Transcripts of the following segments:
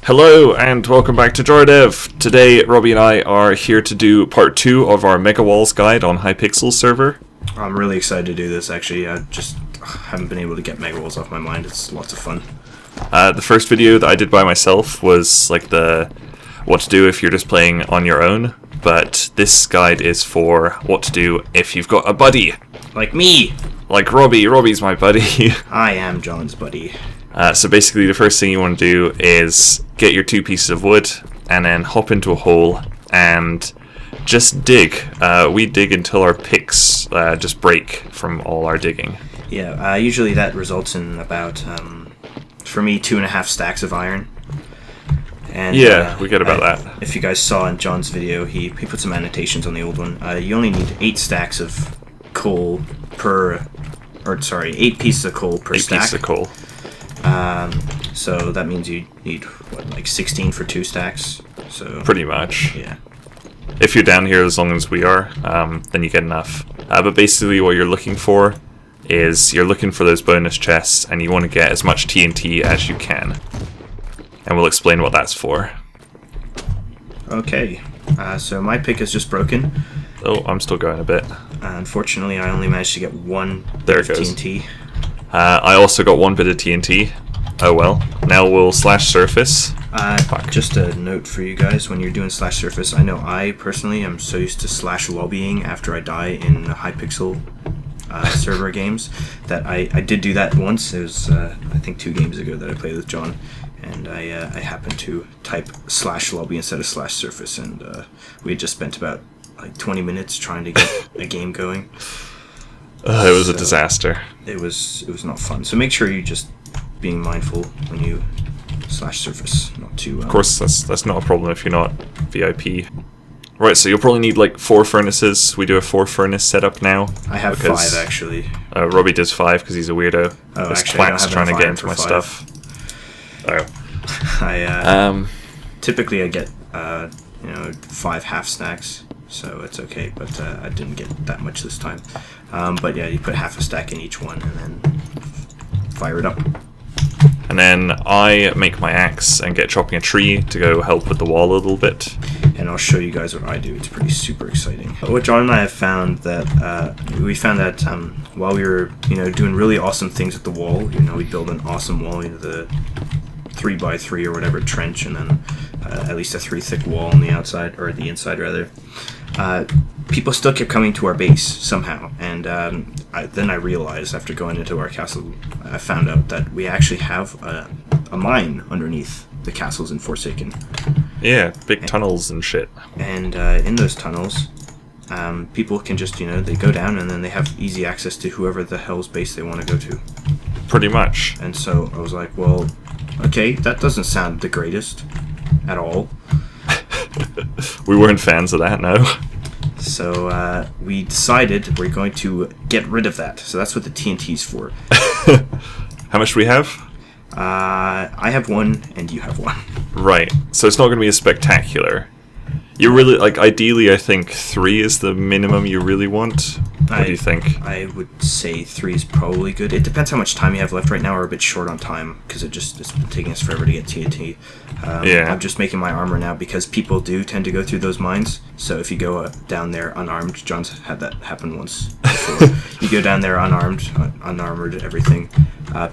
Hello and welcome back to JaRDev. Today Robbie and I are here to do part 2 of our Mega Walls guide on Hypixel server. I'm really excited to do this actually. I just haven't been able to get Mega Walls off my mind. It's lots of fun. The first video that I did by myself was like the what to do if you're just playing on your own, but this guide is for what to do if you've got a buddy. Like me! Like Robbie. Robbie's my buddy. I am John's buddy. So basically the first thing you want to do is get your 2 pieces of wood and then hop into a hole and just dig. We dig until our picks just break from all our digging. Yeah, usually that results in about, for me, 2.5 stacks of iron. And, yeah, we get about that. If you guys saw in John's video, he put some annotations on the old one. You only need 8 stacks of coal per, or sorry, 8 pieces of coal per stack. 8 pieces of coal. So that means you need, what, like 16 for 2 stacks? So pretty much. Yeah. If you're down here as long as we are, then you get enough. But basically what you're looking for is you're looking for those bonus chests and you want to get as much TNT as you can. And we'll explain what that's for. Okay. So my pick is just broken. Oh, I'm still going a bit. Unfortunately, I only managed to get 1 there bit of TNT. I also got 1 bit of TNT. Oh well. Now we'll slash surface. Just a note for you guys, when you're doing slash surface, I know I personally am so used to slash lobbying after I die in Hypixel server games that I did do that once. It was, I think 2 games ago that I played with John, and I happened to type slash lobby instead of slash surface, and we had just spent about like 20 minutes trying to get a game going. It was a disaster. It was not fun. So make sure you just being mindful when you slash surface, not to. Of course, that's not a problem if you're not VIP. Right, so you'll probably need like 4 furnaces. We do a 4 furnace setup now. I have 5 actually. Robbie does 5 because he's a weirdo. Oh, There's actually, quacks trying to get into my 5. stuff. Oh. Typically I get 5 half stacks, so it's okay. But I didn't get that much this time. But yeah, you put half a stack in each one and then fire it up. And then I make my axe and get chopping a tree to go help with the wall a little bit. And I'll show you guys what I do. It's pretty super exciting. What John and I have found that while we were doing really awesome things with the wall, we build an awesome wall, the 3x3 or whatever trench, and then at least a 3 thick wall on the outside, or the inside rather. People still kept coming to our base somehow, and then I realized after going into our castle, I found out that we actually have a mine underneath the castles in Forsaken. Yeah, big tunnels and shit. And in those tunnels, people can just, they go down and then they have easy access to whoever the hell's base they want to go to. Pretty much. And so I was like, well, okay, that doesn't sound the greatest at all. We weren't fans of that, no. So we decided we're going to get rid of that. So that's what the TNT's for. How much do we have? I have 1 and you have 1. Right. So it's not going to be as spectacular. You really, ideally I think 3 is the minimum you really want. What do you think? I would say 3 is probably good. It depends how much time you have left right now. We're a bit short on time because it's been taking us forever to get TNT. Yeah. I'm just making my armor now because people do tend to go through those mines. So if you go down there unarmed, John's had that happen once before. You go down there unarmored, everything.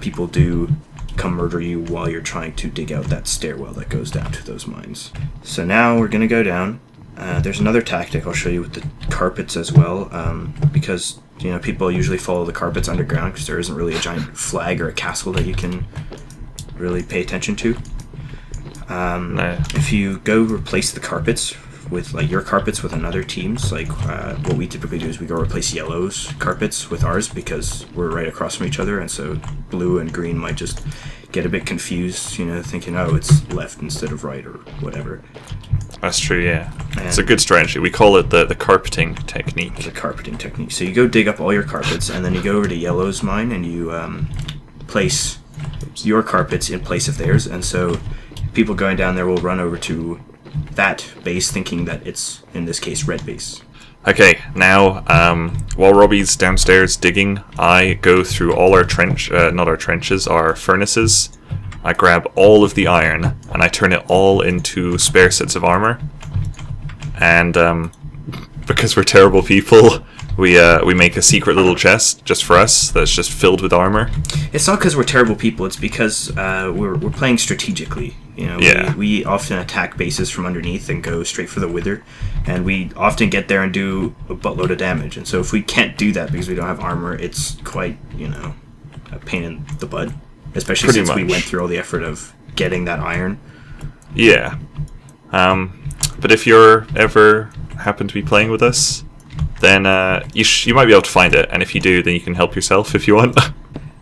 People do come murder you while you're trying to dig out that stairwell that goes down to those mines. So now we're going to go down. There's another tactic I'll show you with the carpets as well, because people usually follow the carpets underground because there isn't really a giant flag or a castle that you can really pay attention to. No. If you go replace the carpets with your carpets with another team's, what we typically do is we go replace yellow's carpets with ours because we're right across from each other, and so blue and green might just get a bit confused, thinking, oh, it's left instead of right or whatever. That's true, yeah. It's a good strategy. We call it the carpeting technique. The carpeting technique. So you go dig up all your carpets, and then you go over to yellow's mine, and you place your carpets in place of theirs, and so people going down there will run over to that base thinking that it's, in this case, red base. Okay, now, while Robbie's downstairs digging, I go through all our our furnaces, I grab all of the iron and I turn it all into spare sets of armor. And because we're terrible people, we make a secret little chest just for us that's just filled with armor. It's not because we're terrible people. It's because we're playing strategically. You know, Yeah. we often attack bases from underneath and go straight for the wither, and we often get there and do a buttload of damage. And so if we can't do that because we don't have armor, it's quite, you know, a pain in the butt. Especially Pretty since we much. went through all the effort of getting that iron. Yeah. But if you're ever happen to be playing with us, then you might be able to find it. And if you do, then you can help yourself if you want.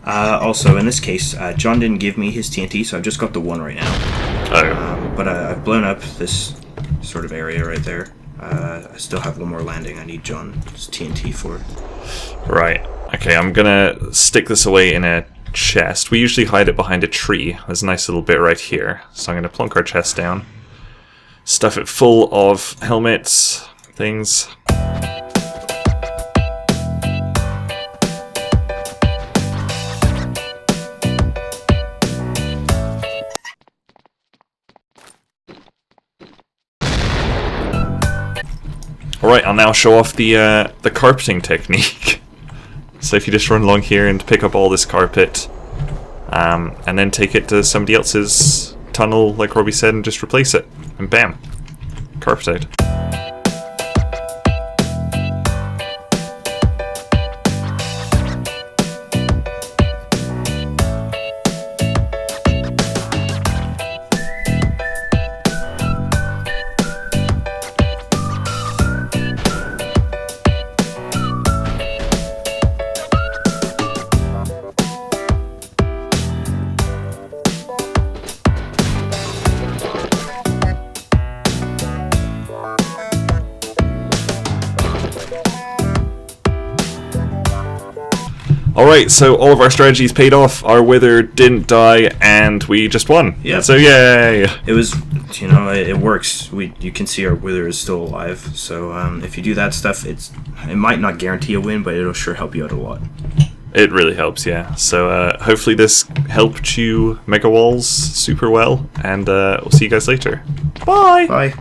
Also, in this case, John didn't give me his TNT, so I've just got the one right now. Oh. But I've blown up this sort of area right there. I still have one more landing I need John's TNT for. Right. Okay, I'm gonna stick this away in a chest. We usually hide it behind a tree. There's a nice little bit right here. So I'm gonna plunk our chest down. Stuff it full of helmets, things. Alright, I'll now show off the carpeting technique. So if you just run along here and pick up all this carpet, and then take it to somebody else's tunnel, like Robby said, and just replace it. And bam, carpet out. Alright, so all of our strategies paid off, our wither didn't die, and we just won. Yep. So yay! It was, you know, it works. You can see our wither is still alive. So if you do that stuff, it might not guarantee a win, but it'll sure help you out a lot. It really helps, yeah. So hopefully this helped you mega walls super well, and we'll see you guys later. Bye! Bye.